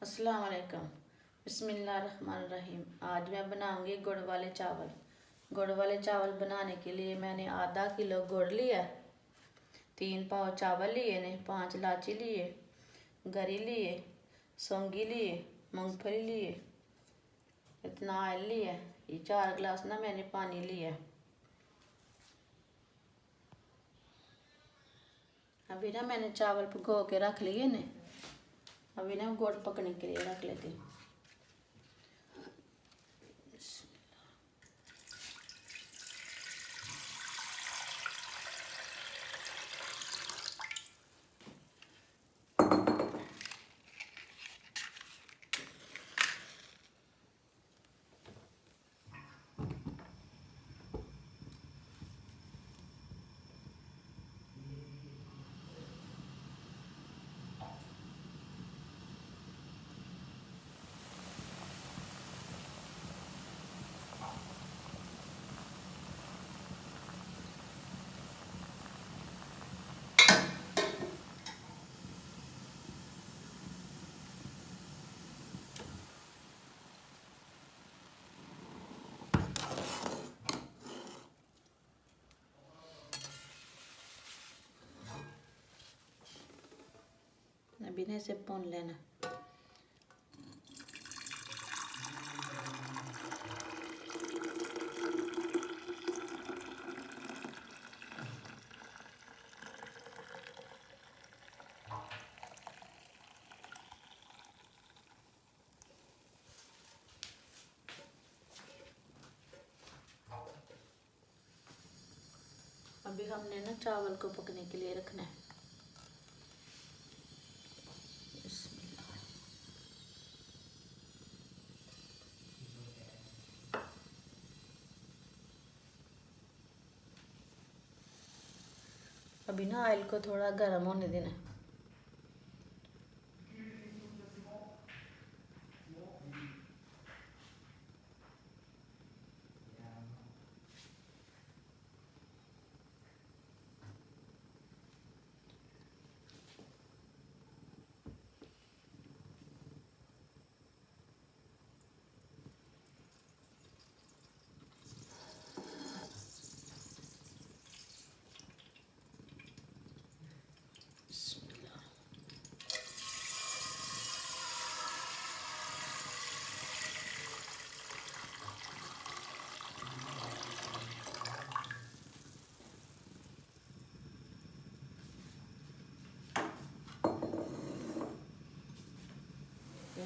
अस्सलाम वालेकुम। बिस्मिल्लाहिर्रहमानिर्रहीम। आज मैं बनाऊंगी गुड़ वाले चावल। गुड़ वाले चावल बनाने के लिए मैंने आधा किलो गुड़ लिया, 3 पाव चावल लिए ने, 5 इलायची लिए, गरी लिए, सौंगी लिए, मूंगफली लिए, इतना ऑयल लिया। ये 4 गिलास ना मैंने पानी लिया। अभी ना मैंने चावल भिगो के रख लिए ने। अभी ना गुड़ पकने के लिए रख लेती हूँ। अभी ना इसे भून लेना। अभी हमने ना चावल को पकने के लिए रखना है। अभी ना ऑयल को थोड़ा गर्म होने देना।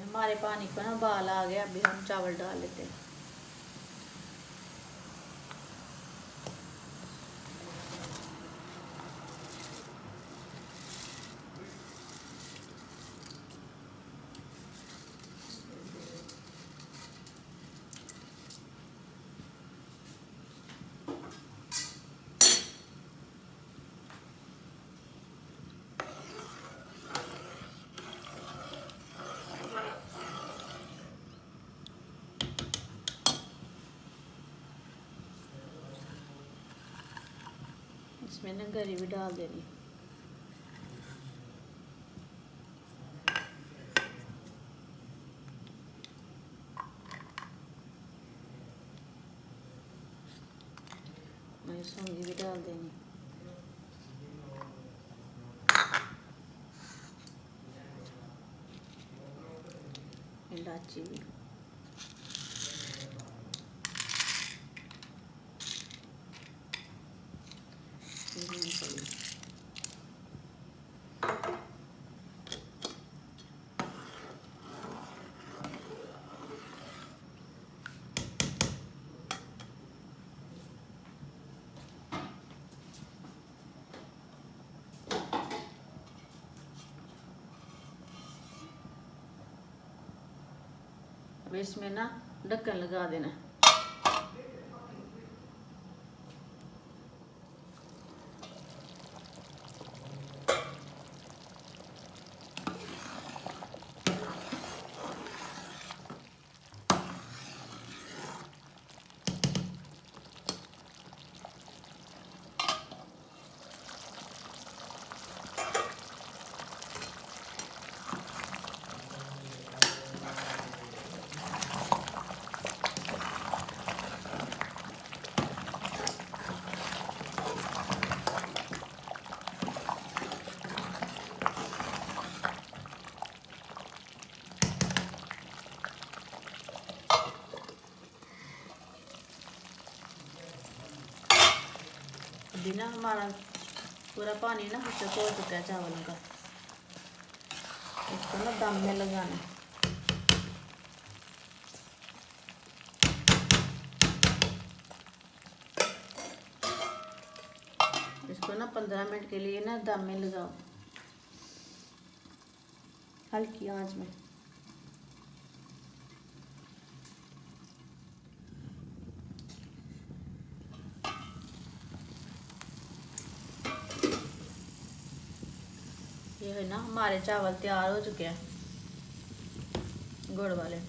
हमारे पानी को ना उबाल आ गया। अभी हम चावल डाल लेते हैं। इसमें ना गरी भी डाल देनी। मैं सौंगी भी डाल देनी। इलायची भी। अब इसमें ना ढक्कन लगा देना। अभी ना हमारा पूरा पानी ना उससे हो चुका है चावल का। इसको ना दम में लगाना है। इसको ना 15 मिनट के लिए ना दम में लगाओ, हल्की आंच में। ये है ना हमारे चावल तैयार हो चुके हैं गुड़ वाले।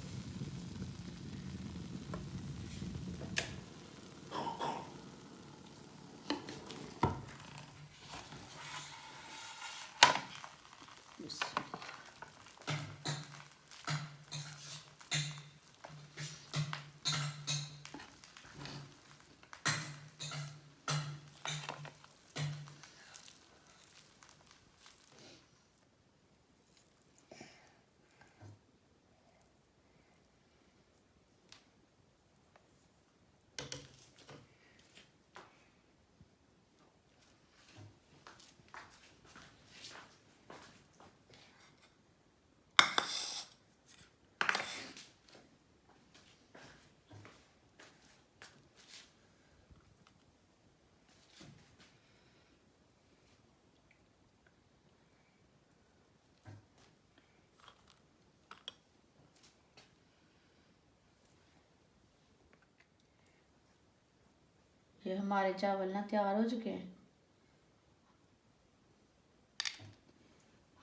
ये हमारे चावल ना तैयार हो चुके हैं।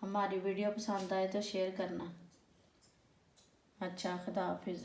हमारी वीडियो पसंद आए तो शेयर करना। अच्छा, खुदा हाफिज़।